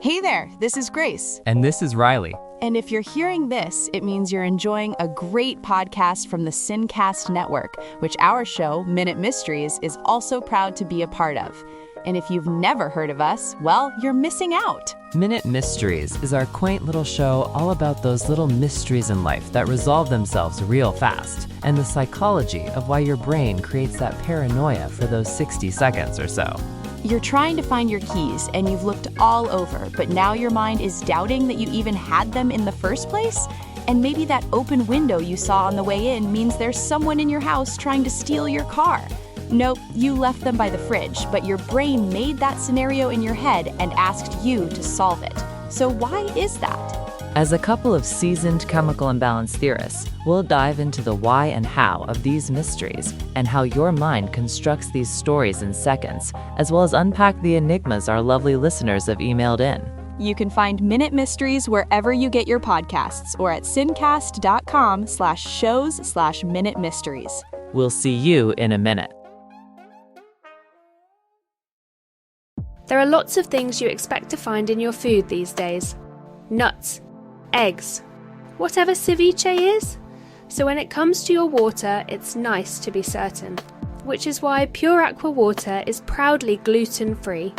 Hey there, this is Grace. And this is Riley. And if you're hearing this, it means you're enjoying a great podcast from the Sincast Network, which our show, Minute Mysteries, is also proud to be a part of. And if you've never heard of us, well, you're missing out. Minute Mysteries is our quaint little show all about those little mysteries in life that resolve themselves real fast, and the psychology of why your brain creates that paranoia for those 60 seconds or so. You're trying to find your keys, and you've looked all over, but now your mind is doubting that you even had them in the first place? And maybe that open window you saw on the way in means there's someone in your house trying to steal your car. Nope, you left them by the fridge, but your brain made that scenario in your head and asked you to solve it. So why is that? As a couple of seasoned chemical imbalance theorists, we'll dive into the why and how of these mysteries and how your mind constructs these stories in seconds, as well as unpack the enigmas our lovely listeners have emailed in. You can find Minute Mysteries wherever you get your podcasts or at sincast.com/shows/Minute Mysteries. We'll see you in a minute. There are lots of things you expect to find in your food these days. Nuts, eggs, whatever ceviche is. So when it comes to your water, it's nice to be certain. Which is why Pure Aqua water is proudly gluten-free,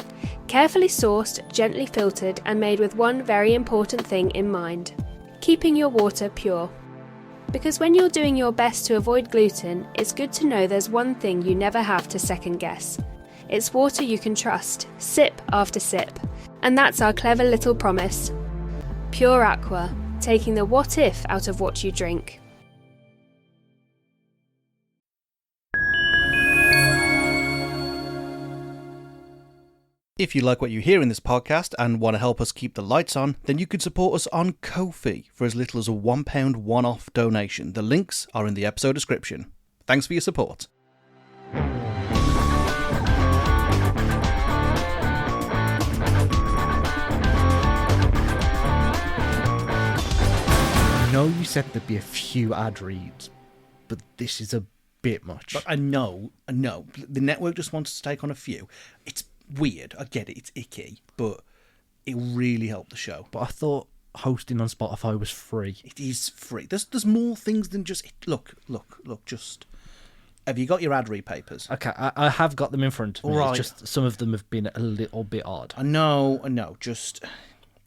carefully sourced, gently filtered, and made with one very important thing in mind: keeping your water pure. Because when you're doing your best to avoid gluten, it's good to know there's one thing you never have to second guess. It's water you can trust, sip after sip. And that's our clever little promise. Pure Aqua, taking the what if out of what you drink. If you like what you hear in this podcast and want to help us keep the lights on, then you could support us on Ko-fi for as little as a £1 one-off donation. The links are in the episode description. Thanks for your support. I know you said there'd be a few ad reads, but this is a bit much. But I know. The network just wants to take on a few. It's weird. I get it. It's icky, but it really helped the show. But I thought hosting on Spotify was free. It is free. There's more things than just... Look. Just... Have you got your ad read papers? Okay, I have got them in front of me. Right. It's just some of them have been a little bit odd. I know. Just...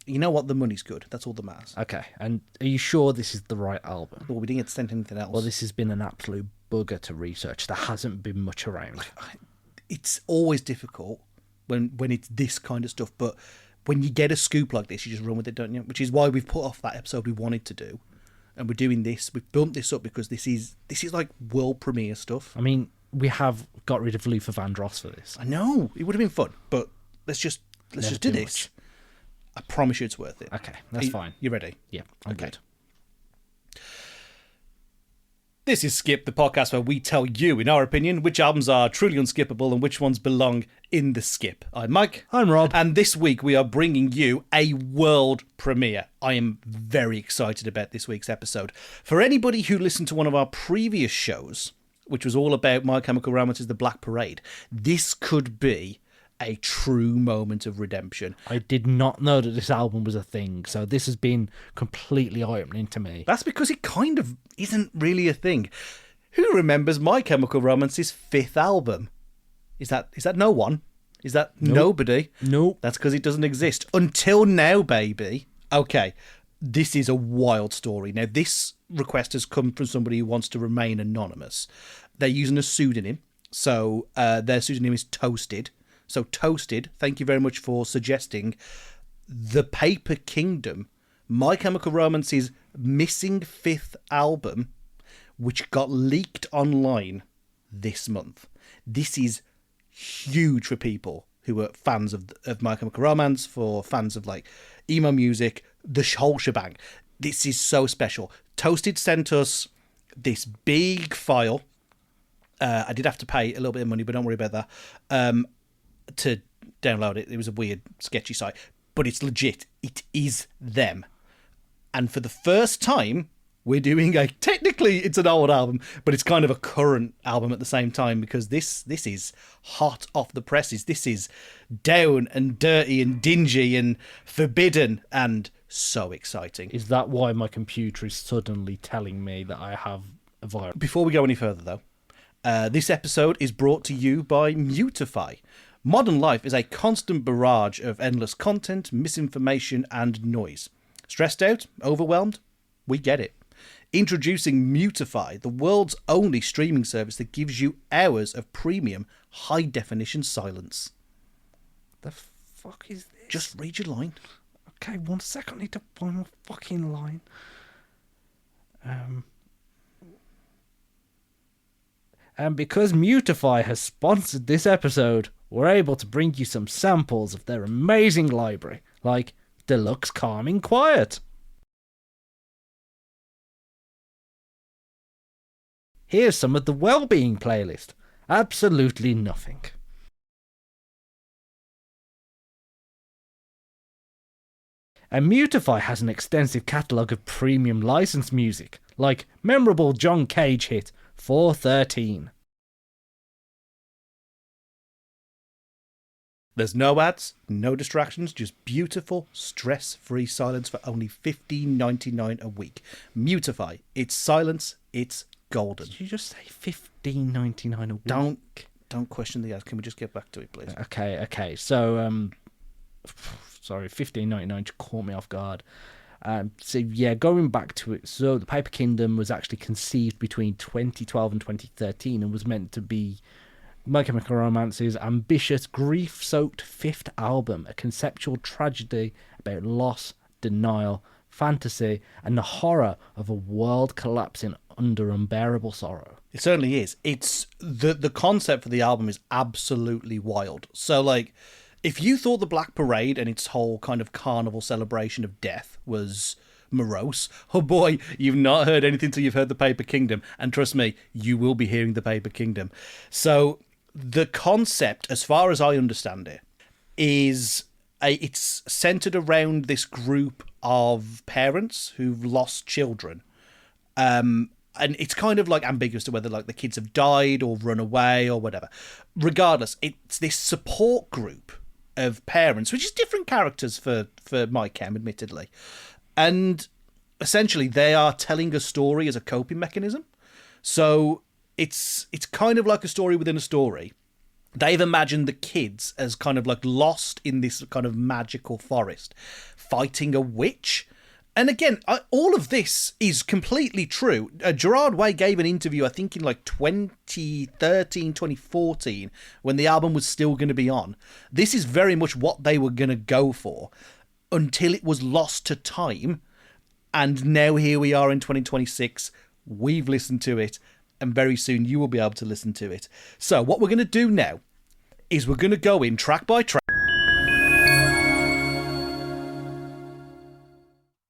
You know what? The money's good. That's all that matters. Okay, and are you sure this is the right album? Well, we didn't get sent anything else. Well, this has been an absolute bugger to research. There hasn't been much around. It's always difficult when it's this kind of stuff, but when you get a scoop like this, you just run with it, don't you? Which is why we've put off that episode we wanted to do, and we're doing this. We've bumped this up because this is like world premiere stuff. I mean, we have got rid of Luther Vandross for this. I know it would have been fun, but let's just do this. Much. I promise you it's worth it. Okay, that's fine. You ready? Yeah, I'm good. This is Skip, the podcast where we tell you, in our opinion, which albums are truly unskippable and which ones belong in the skip. I'm Mike. I'm Rob. And this week we are bringing you a world premiere. I am very excited about this week's episode. For anybody who listened to one of our previous shows, which was all about My Chemical Romance's The Black Parade, this could be a true moment of redemption. I did not know that this album was a thing, so this has been completely eye-opening to me. That's because it kind of isn't really a thing. Who remembers My Chemical Romance's fifth album? Is that no one? Is that nobody? Nope. That's because it doesn't exist. Until now, baby. Okay, this is a wild story. Now, this request has come from somebody who wants to remain anonymous. They're using a pseudonym, so their pseudonym is Toasted. So Toasted, thank you very much for suggesting The Paper Kingdom, My Chemical Romance's missing fifth album, which got leaked online this month. This is huge for people who are fans of My Chemical Romance, for fans of like emo music, the whole shebang. This is so special. Toasted sent us this big file. I did have to pay a little bit of money, but don't worry about that. To download it. It was a weird, sketchy site, but it's legit. It is them. And for the first time, we're doing technically it's an old album, but it's kind of a current album at the same time, because this is hot off the presses. This is down and dirty and dingy and forbidden and so exciting. Is that why my computer is suddenly telling me that I have a virus? Before we go any further, though, this episode is brought to you by Mutify. Modern life is a constant barrage of endless content, misinformation, and noise. Stressed out? Overwhelmed? We get it. Introducing Mutify, the world's only streaming service that gives you hours of premium, high-definition silence. The fuck is this? Just read your line. Okay, 1 second. I need to find my fucking line. And because Mutify has sponsored this episode, we're able to bring you some samples of their amazing library, like Deluxe Calming Quiet. Here's some of the Wellbeing playlist. Absolutely nothing. And Mutify has an extensive catalogue of premium licensed music, like memorable John Cage hit 413. There's no ads, no distractions, just beautiful, stress-free silence for only $15.99 a week. Mutify. It's silence, it's golden. Did you just say $15.99 a week? Don't question the ads. Can we just get back to it, please? Okay. So, sorry, $15.99 just caught me off guard. So yeah, going back to it. So the Paper Kingdom was actually conceived between 2012 and 2013 and was meant to be My Chemical Romance's ambitious, grief-soaked fifth album, a conceptual tragedy about loss, denial, fantasy, and the horror of a world collapsing under unbearable sorrow. It certainly is. It's the concept for the album is absolutely wild. So, like, if you thought the Black Parade and its whole kind of carnival celebration of death was morose, oh boy, you've not heard anything till you've heard the Paper Kingdom. And trust me, you will be hearing the Paper Kingdom. So the concept, as far as I understand it, is it's centered around this group of parents who've lost children. And it's kind of like ambiguous to whether like the kids have died or run away or whatever. Regardless, it's this support group of parents, which is different characters for My Chem, admittedly. And essentially they are telling a story as a coping mechanism. So it's kind of like a story within a story. They've imagined the kids as kind of like lost in this kind of magical forest, fighting a witch. And again, all of this is completely true. Gerard Way gave an interview, I think in like 2013, 2014, when the album was still going to be on. This is very much what they were going to go for until it was lost to time. And now here we are in 2026. We've listened to it, and very soon you will be able to listen to it. So what we're going to do now is we're going to go in track by track.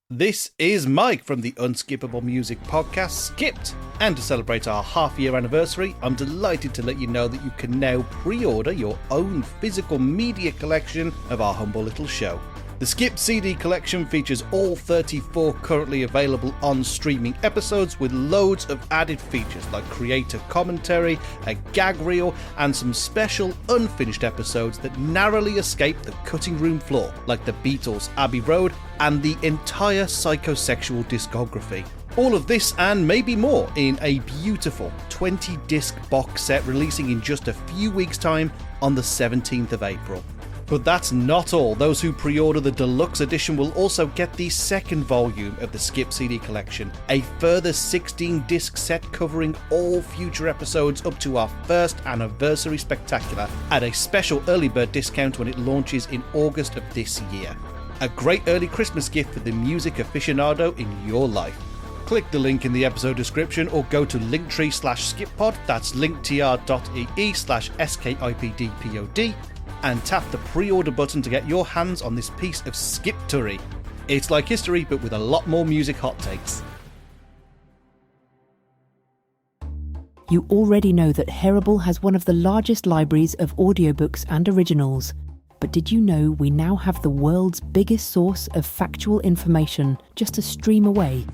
This is Mike from the Unskippable Music Podcast, Skipped. And to celebrate our half-year anniversary, I'm delighted to let you know that you can now pre-order your own physical media collection of our humble little show. The Skipped CD collection features all 34 currently available on-streaming episodes with loads of added features like creator commentary, a gag reel, and some special unfinished episodes that narrowly escape the cutting room floor, like the Beatles' Abbey Road and the entire Psychosexual discography. All of this and maybe more in a beautiful 20-disc box set releasing in just a few weeks' time on the 17th of April. But that's not all. Those who pre-order the deluxe edition will also get the second volume of the Skip CD collection, a further 16-disc set covering all future episodes up to our first anniversary spectacular at a special early bird discount when it launches in August of this year. A great early Christmas gift for the music aficionado in your life. Click the link in the episode description or go to linktree/skippod, that's linktr.ee/skipdpod, and tap the pre-order button to get your hands on this piece of skiptery. It's like history, but with a lot more music hot takes. You already know that Herable has one of the largest libraries of audiobooks and originals. But did you know we now have the world's biggest source of factual information just a stream away?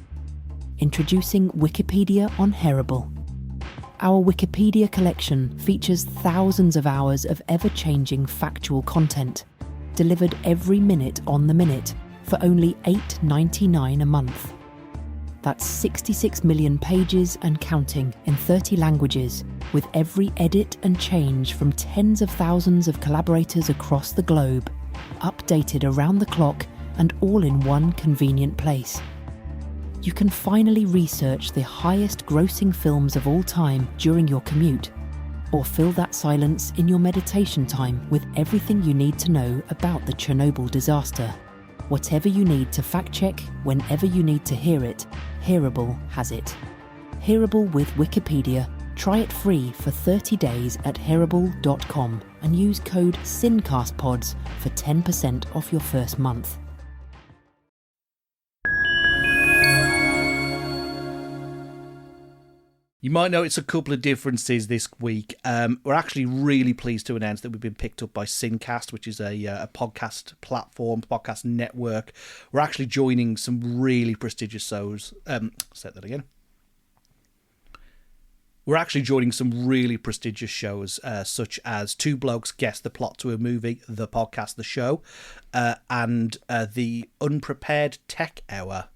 Introducing Wikipedia on Hearable. Our Wikipedia collection features thousands of hours of ever-changing factual content, delivered every minute on the minute for only $8.99 a month. That's 66 million pages and counting in 30 languages, with every edit and change from tens of thousands of collaborators across the globe, updated around the clock and all in one convenient place. You can finally research the highest grossing films of all time during your commute, or fill that silence in your meditation time with everything you need to know about the Chernobyl disaster. Whatever you need to fact check, whenever you need to hear it, Hearable has it. Hearable with Wikipedia. Try it free for 30 days at hearable.com and use code SYNCASTPODS for 10% off your first month. You might notice a couple of differences this week. We're actually really pleased to announce that we've been picked up by Syncast, which is a podcast platform, podcast network. We're actually joining some really prestigious shows. Say that again. We're actually joining some really prestigious shows, such as Two Blokes Guess the Plot to a Movie, the podcast, the show, and the Unprepared Tech Hour.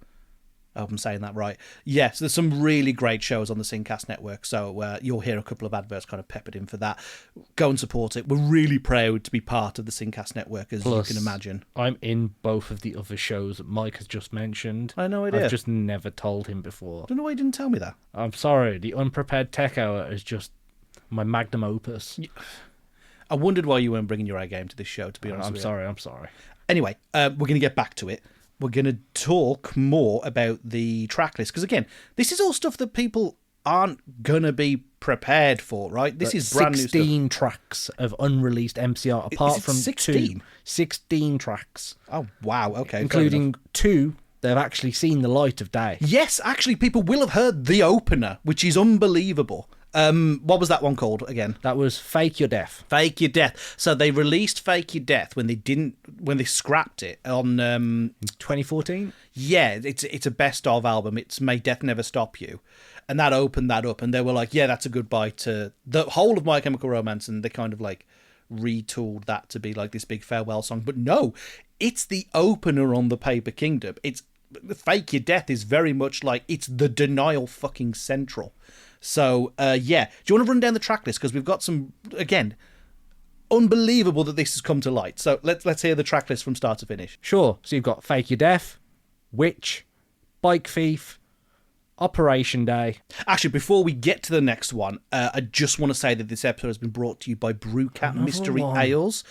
I hope I'm saying that right. Yes, there's some really great shows on the Syncast network, so you'll hear a couple of adverts kind of peppered in for that. Go and support it. We're really proud to be part of the Syncast network, as Plus, you can imagine. I'm in both of the other shows that Mike has just mentioned. I had no idea. I've just never told him before. I don't know why you didn't tell me that. I'm sorry, the Unprepared Tech Hour is just my magnum opus. I wondered why you weren't bringing your A game to this show, to be honest with you. I'm sorry. Anyway, we're going to get back to it. We're going to talk more about the track list. Because, again, this is all stuff that people aren't going to be prepared for, right? This is brand new stuff. 16 tracks of unreleased MCR, apart from 16? 16 tracks. Oh, wow. Okay. Including 2 that have actually seen the light of day. Yes, actually, people will have heard the opener, which is unbelievable. What was that one called again? That was Fake Your Death. Fake Your Death. So they released Fake Your Death when they scrapped it on 2014. Yeah, it's a best of album. It's May Death Never Stop You, and that opened that up, and they were like, yeah, that's a goodbye to the whole of My Chemical Romance, and they kind of like retooled that to be like this big farewell song. But no, it's the opener on the Paper Kingdom. It's Fake Your Death is very much like it's the Denial fucking central. So, yeah. Do you want to run down the track list? Because we've got some, again, unbelievable that this has come to light. So let's hear the track list from start to finish. Sure. So you've got Fake Your Death, Witch, Bike Thief, Operation Day. Actually, before we get to the next one, I just want to say that this episode has been brought to you by Brewcat Mystery Ales.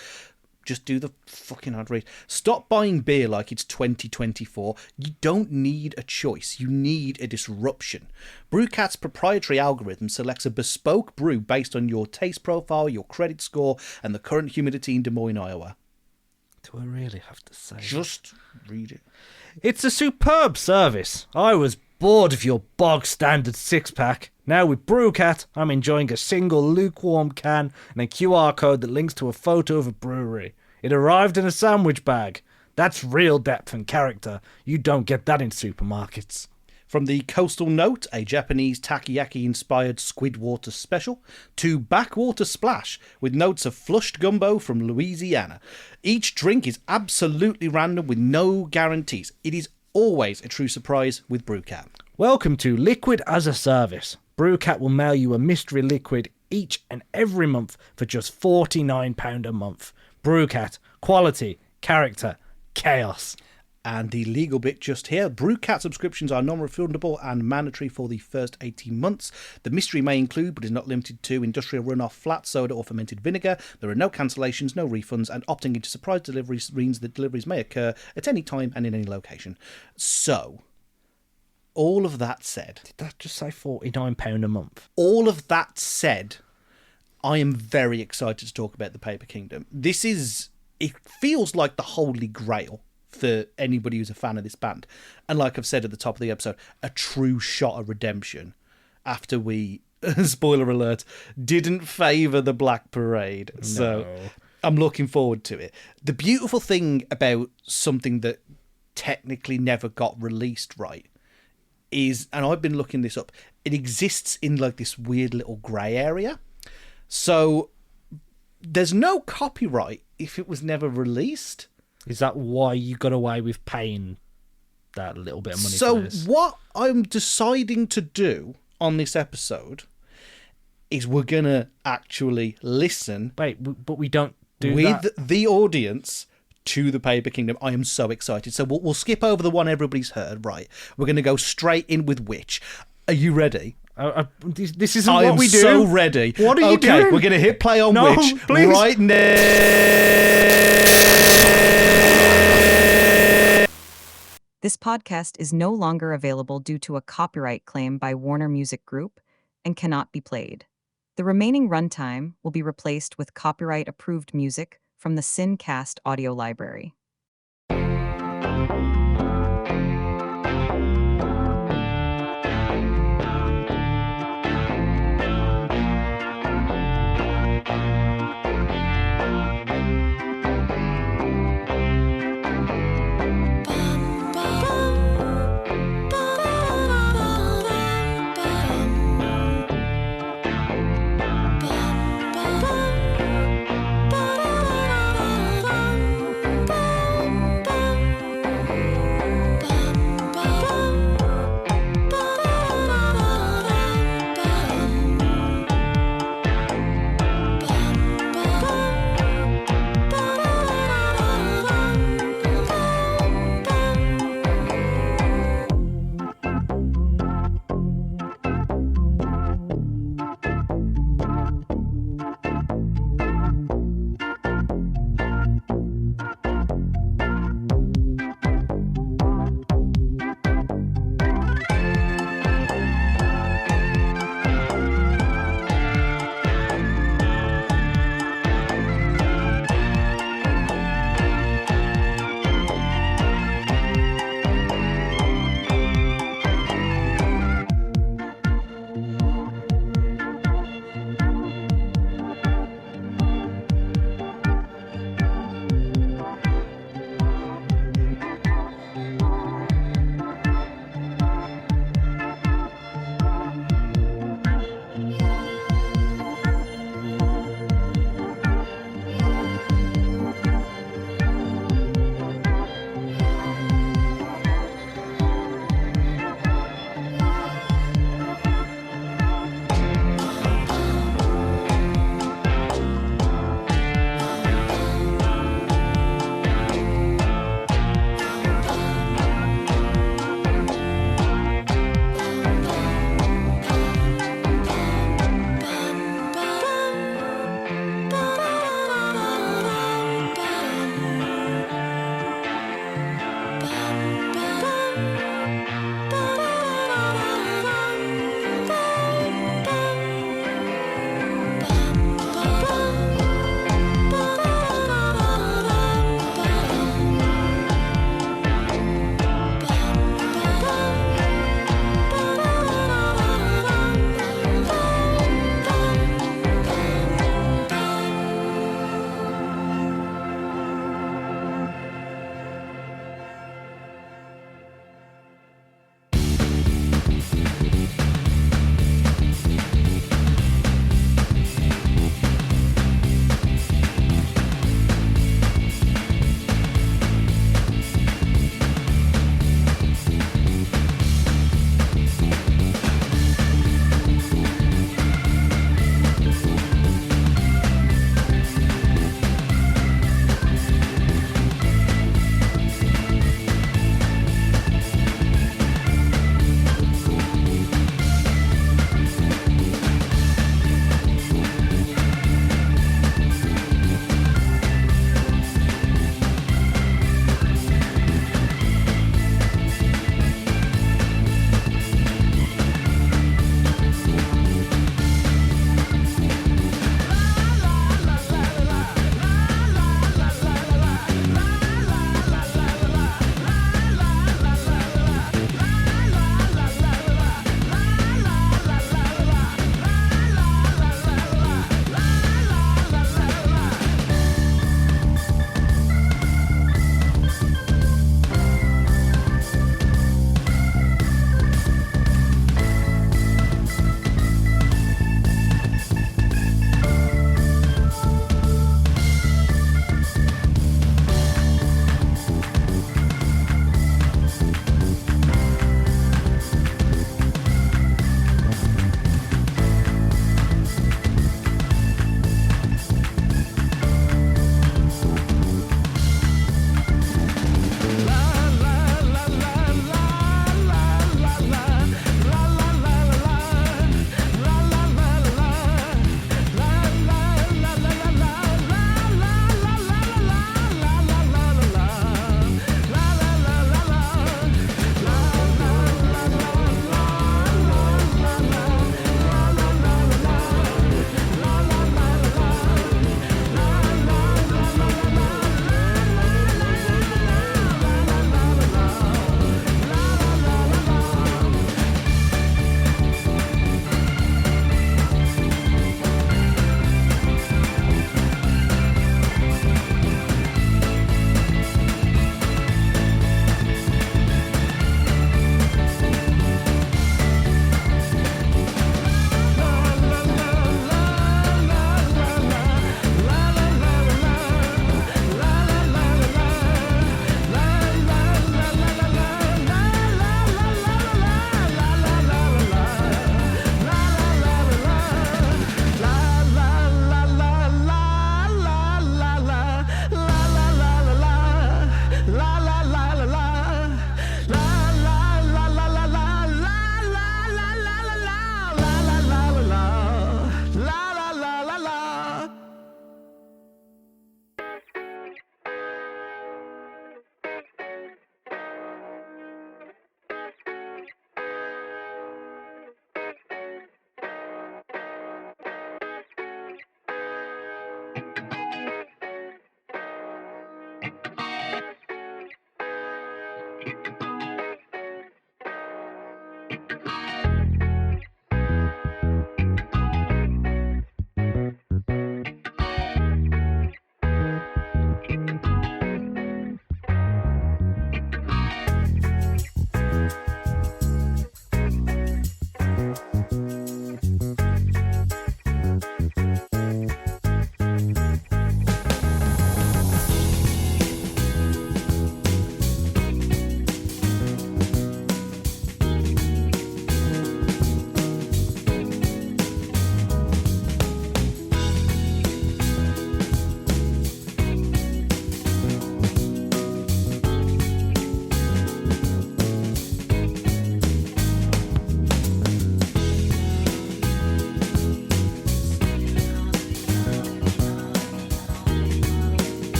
Just do the fucking ad read. Stop buying beer like it's 2024. You don't need a choice. You need a disruption. Brewcat's proprietary algorithm selects a bespoke brew based on your taste profile, your credit score, and the current humidity in Des Moines, Iowa. Do I really have to say? Just read it. It's a superb service. I was bored of your bog standard 6-pack. Now with Brewcat, I'm enjoying a single lukewarm can and a QR code that links to a photo of a brewery. It arrived in a sandwich bag. That's real depth and character. You don't get that in supermarkets. From the Coastal Note, a Japanese takoyaki-inspired Squidwater special, to Backwater Splash, with notes of flushed gumbo from Louisiana. Each drink is absolutely random with no guarantees. It is always a true surprise with Brewcat. Welcome to Liquid as a Service. Brewcat will mail you a mystery liquid each and every month for just £49 a month. Brewcat, quality, character, chaos. And the legal bit just here. Brewcat subscriptions are non-refundable and mandatory for the first 18 months. The mystery may include, but is not limited to, industrial runoff, flat soda or fermented vinegar. There are no cancellations, no refunds, and opting into surprise deliveries means that deliveries may occur at any time and in any location. So, all of that said... Did that just say £49 a month? All of that said, I am very excited to talk about the Paper Kingdom. It feels like the holy grail for anybody who's a fan of this band. And like I've said at the top of the episode, a true shot of redemption after we, spoiler alert, didn't favour the Black Parade. No. So I'm looking forward to it. The beautiful thing about something that technically never got released right is, and I've been looking this up, it exists in like this weird little grey area. So there's no copyright if it was never released. Is that why you got away with paying that little bit of money So for this? what I'm deciding to do on this episode is we're going to actually listen But we don't do with that. the audience to the Paper Kingdom. I am so excited. So we'll skip over the one everybody's heard, right? We're going to go straight in with Witch. Are you ready? This isn't I what am we do. so ready. What are you okay, doing? we're going to hit play on No, Witch please. right now. This podcast is no longer available due to a copyright claim by Warner Music Group and cannot be played. The remaining runtime will be replaced with copyright-approved music from the Sincast audio library.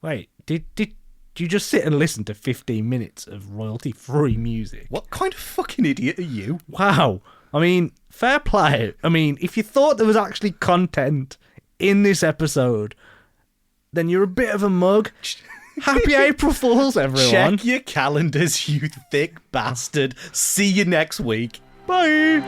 Wait, did you just sit and listen to 15 minutes of royalty-free music? What kind of fucking idiot are you? Wow. I mean, fair play. I mean, if you thought there was actually content in this episode, then you're a bit of a mug. Happy April Fools, everyone. Check your calendars, you thick bastard. See you next week. Bye.